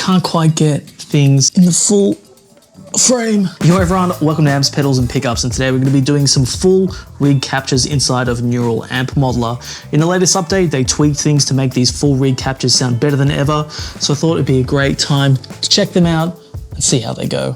can't quite get things in the full frame. Yo everyone, welcome to Amps, Pedals and Pickups, and today we're going to be doing some full rig captures inside of Neural Amp Modeler. In the latest update, they tweaked things to make these full rig captures sound better than ever, so I thought it'd be a great time to check them out and see how they go.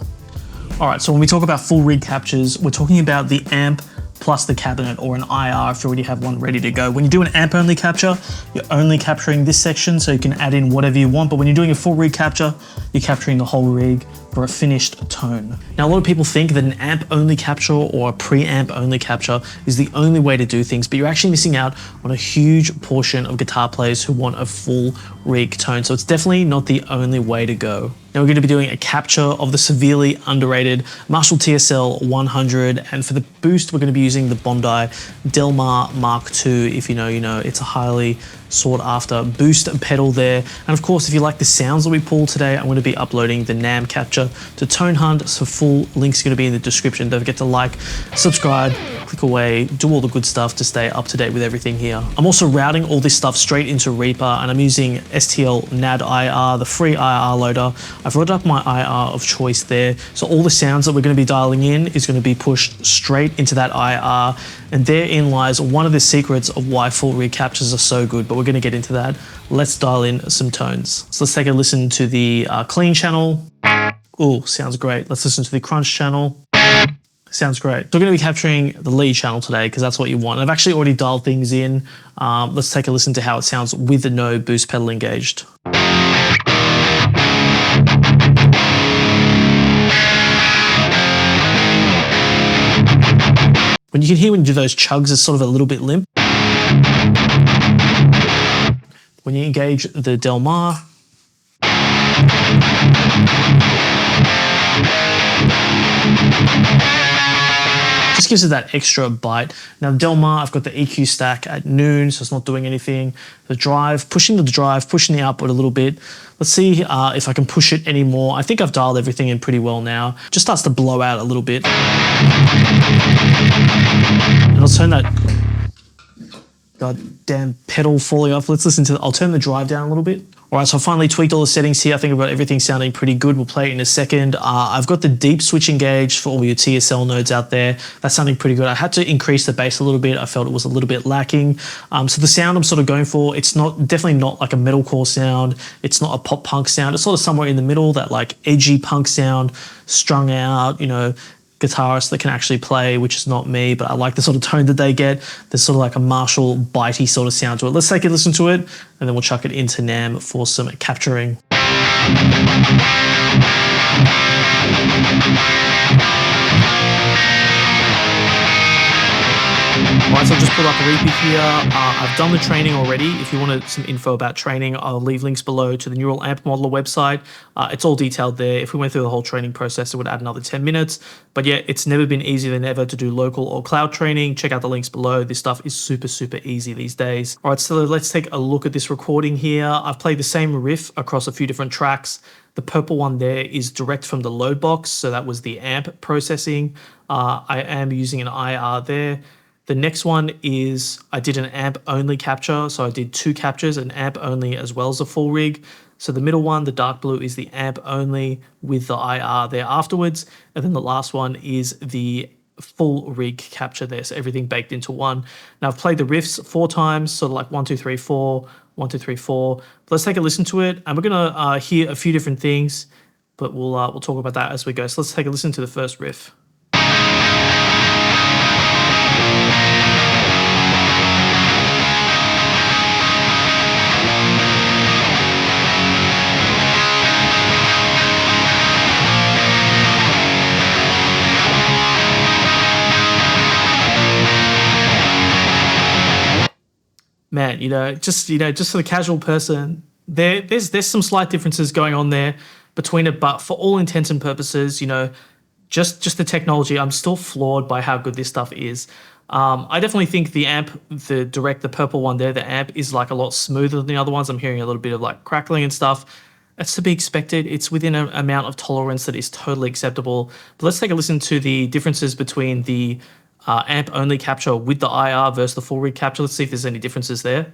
Alright, so when we talk about full rig captures, we're talking about the amp plus the cabinet, or an IR if you already have one ready to go. When you do an amp only capture, you're only capturing this section, so you can add in whatever you want, but when you're doing a full rig capture, you're capturing the whole rig for a finished tone. Now, a lot of people think that an amp only capture or a preamp only capture is the only way to do things, but you're actually missing out on a huge portion of guitar players who want a full rig tone, so it's definitely not the only way to go. Now we're going to be doing a capture of the severely underrated Marshall TSL100, and for the boost we're going to be using the Bondi Delmar Mk2. If you know, you know. It's a highly sought after boost pedal there. And of course, if you like the sounds that we pull today, I'm going to be uploading the NAMM capture to Tone Hunt, so full links are going to be in the description. Don't forget to like, subscribe, click away, do all the good stuff to stay up to date with everything here. I'm also routing all this stuff straight into Reaper, and I'm using STL NAD IR, the free IR loader. I've loaded up my IR of choice there, so all the sounds that we're going to be dialing in is going to be pushed straight into that IR, and therein lies one of the secrets of why full rig captures are so good, but we're going to get into that. Let's dial in some tones. So let's take a listen to the clean channel. Ooh, sounds great. Let's listen to the crunch channel. Sounds great. So we're going to be capturing the lead channel today because that's what you want. I've actually already dialed things in. Let's take a listen to how it sounds with the no boost pedal engaged. When you can hear when you do those chugs, it's sort of a little bit limp. When you engage the Delmar, just gives it that extra bite. Now the Delmar, I've got the EQ stack at noon, so it's not doing anything. The drive, pushing the output a little bit. Let's see if I can push it anymore. I think I've dialed everything in pretty well now. Just starts to blow out a little bit. And I'll turn that goddamn pedal falling off. Let's listen to I'll turn the drive down a little bit. All right, so I finally tweaked all the settings here. I think I've got everything sounding pretty good. We'll play it in a second. I've got the deep switch engaged for all your TSL nodes out there. That's sounding pretty good. I had to increase the bass a little bit. I felt it was a little bit lacking. So the sound I'm sort of going for, it's definitely not like a metalcore sound. It's not a pop punk sound. It's sort of somewhere in the middle, that like edgy punk sound, strung out, you know, guitarist that can actually play, which is not me, but I like the sort of tone that they get. There's sort of like a Marshall bitey sort of sound to it. Let's take a listen to it, and then we'll chuck it into NAMM for some capturing. Alright, so I've just pulled up a repeat here. I've done the training already. If you wanted some info about training, I'll leave links below to the Neural Amp Modeler website. It's all detailed there. If we went through the whole training process, it would add another 10 minutes. But yeah, it's never been easier than ever to do local or cloud training. Check out the links below. This stuff is super, super easy these days. Alright, so let's take a look at this recording here. I've played the same riff across a few different tracks. The purple one there is direct from the load box, so that was the amp processing. I am using an IR there. The next one is I did an amp only capture, so I did two captures, an amp only as well as a full rig. So the middle one, the dark blue, is the amp only with the IR there afterwards, and then the last one is the full rig capture there, so everything baked into one. Now I've played the riffs 4 times, sort of like 1, 2, 3, 4, 1, 2, 3, 4. But let's take a listen to it, and we're gonna hear a few different things, but we'll talk about that as we go. So let's take a listen to the first riff. Man, just for the casual person, there's some slight differences going on there between it, but for all intents and purposes, just the technology, I'm still floored by how good this stuff is. I definitely think the amp, the purple one there, the amp is like a lot smoother than the other ones. I'm hearing a little bit of like crackling and stuff. That's to be expected. It's within an amount of tolerance that is totally acceptable. But let's take a listen to the differences between the amp only capture with the IR versus the full rig capture. Let's see if there's any differences there.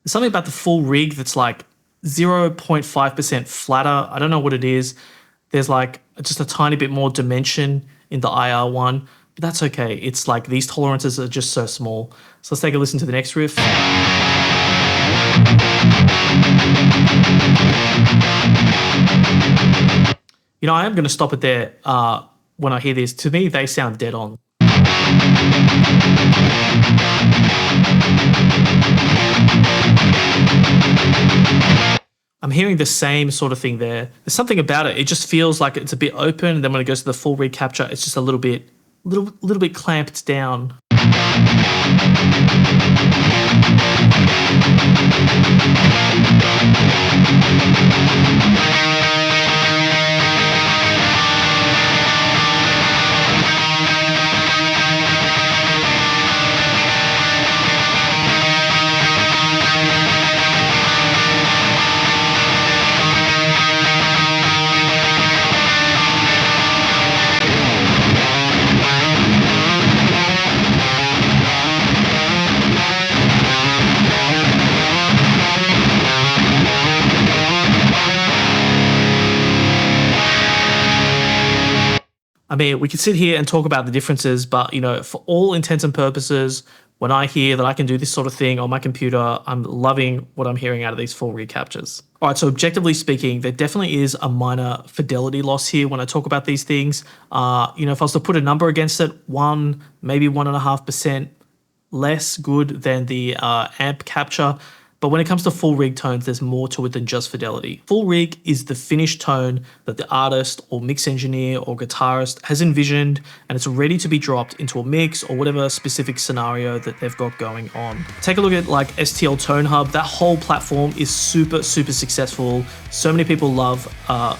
There's something about the full rig that's like 0.5% flatter. I don't know what it is. There's like just a tiny bit more dimension in the IR one, but that's okay. It's like these tolerances are just so small. So let's take a listen to the next riff. You know, I am going to stop it there when I hear this. To me, they sound dead on. I'm hearing the same sort of thing there. There's something about it. It just feels like it's a bit open. And then when it goes to the full rig capture, it's just a little bit clamped down. I mean, we could sit here and talk about the differences, but, you know, for all intents and purposes, when I hear that I can do this sort of thing on my computer, I'm loving what I'm hearing out of these full recaptures. All right, so objectively speaking, there definitely is a minor fidelity loss here when I talk about these things. You know, if I was to put a number against it, 1, maybe 1.5% less good than the amp capture. But when it comes to full rig tones, there's more to it than just fidelity. Full rig is the finished tone that the artist or mix engineer or guitarist has envisioned, and it's ready to be dropped into a mix or whatever specific scenario that they've got going on. Take a look at like STL Tone Hub. That whole platform is super successful. So many people love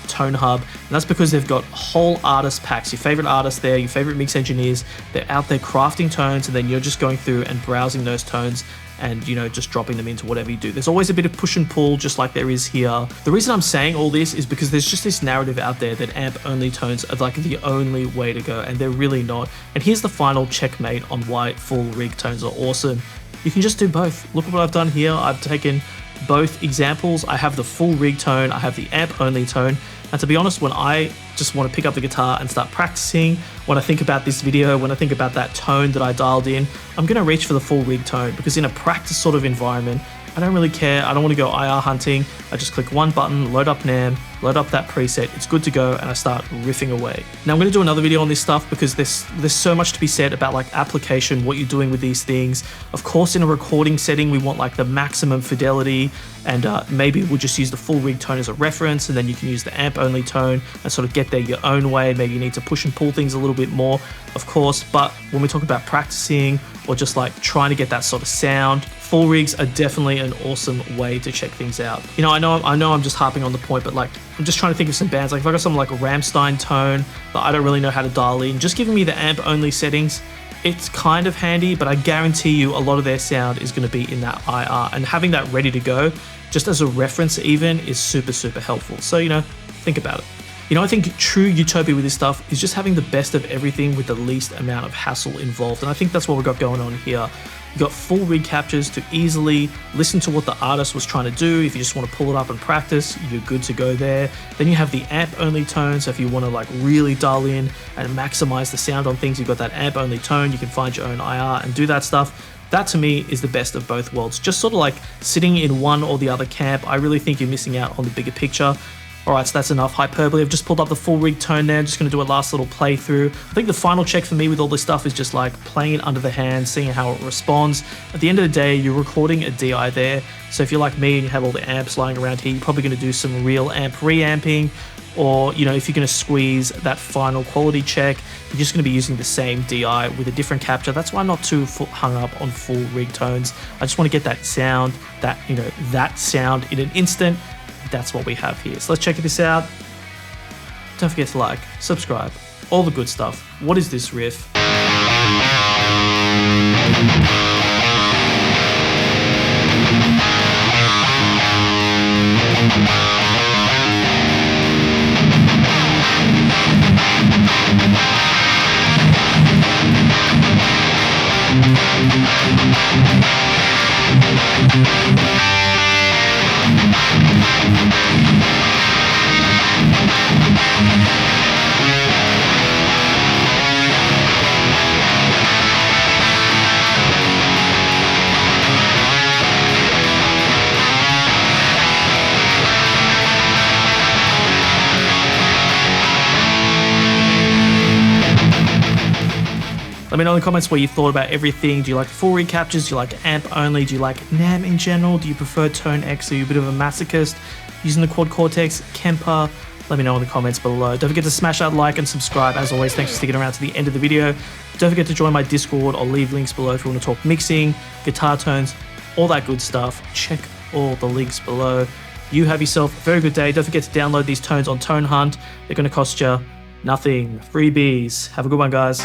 Tone Hub, and that's because they've got whole artist packs. Your favorite artists there, your favorite mix engineers, they're out there crafting tones, and then you're just going through and browsing those tones and, you know, just dropping them into whatever you do. There's always a bit of push and pull, just like there is here. The reason I'm saying all this is because there's just this narrative out there that amp-only tones are like the only way to go, and they're really not. And here's the final checkmate on why full rig tones are awesome. You can just do both. Look at what I've done here. I've taken both examples. I have the full rig tone, I have the amp-only tone. And to be honest, when I just want to pick up the guitar and start practicing, when I think about this video, when I think about that tone that I dialed in, I'm going to reach for the full rig tone, because in a practice sort of environment, I don't really care. I don't want to go IR hunting. I just click one button, load up NAMM, load up that preset, it's good to go, and I start riffing away. Now I'm going to do another video on this stuff because there's so much to be said about like application, what you're doing with these things. Of course, in a recording setting, we want like the maximum fidelity, and maybe we'll just use the full rig tone as a reference, and then you can use the amp only tone and sort of get there your own way. Maybe you need to push and pull things a little bit more, of course, but when we talk about practicing or just like trying to get that sort of sound, full rigs are definitely an awesome way to check things out. You know, I know I'm just harping on the point, but like I'm just trying to think of some bands. Like if I got something like a Rammstein tone that I don't really know how to dial in, just giving me the amp only settings, it's kind of handy, but I guarantee you a lot of their sound is going to be in that IR, and having that ready to go just as a reference even is super helpful. So, you know, think about it. You know, I think true utopia with this stuff is just having the best of everything with the least amount of hassle involved. And I think that's what we've got going on here. You've got full rig captures to easily listen to what the artist was trying to do. If you just want to pull it up and practice, you're good to go there. Then you have the amp only tone. So if you want to like really dial in and maximize the sound on things, you've got that amp only tone. You can find your own IR and do that stuff. That to me is the best of both worlds. Just sort of like sitting in one or the other camp, I really think you're missing out on the bigger picture. All right, so that's enough hyperbole. I've just pulled up the full rig tone there. I'm just going to do a last little playthrough. I think the final check for me with all this stuff is just like playing it under the hand, seeing how it responds. At the end of the day, you're recording a DI there. So if you're like me and you have all the amps lying around here, you're probably going to do some real amp reamping. Or, you know, if you're going to squeeze that final quality check, you're just going to be using the same DI with a different capture. That's why I'm not too hung up on full rig tones. I just want to get that sound, that sound in an instant. That's what we have here. So let's check this out. Don't forget to like, subscribe, all the good stuff. What is this riff? Let me know in the comments what you thought about everything. Do you like full recaptures? Do you like amp only? Do you like NAMM in general? Do you prefer Tone X? Are you a bit of a masochist using the Quad Cortex, Kemper? Let me know in the comments below. Don't forget to smash that like and subscribe. As always, thanks for sticking around to the end of the video. Don't forget to join my Discord. I'll leave links below if you want to talk mixing, guitar tones, all that good stuff. Check all the links below. You have yourself a very good day. Don't forget to download these tones on Tone Hunt. They're going to cost you nothing. Freebies. Have a good one, guys.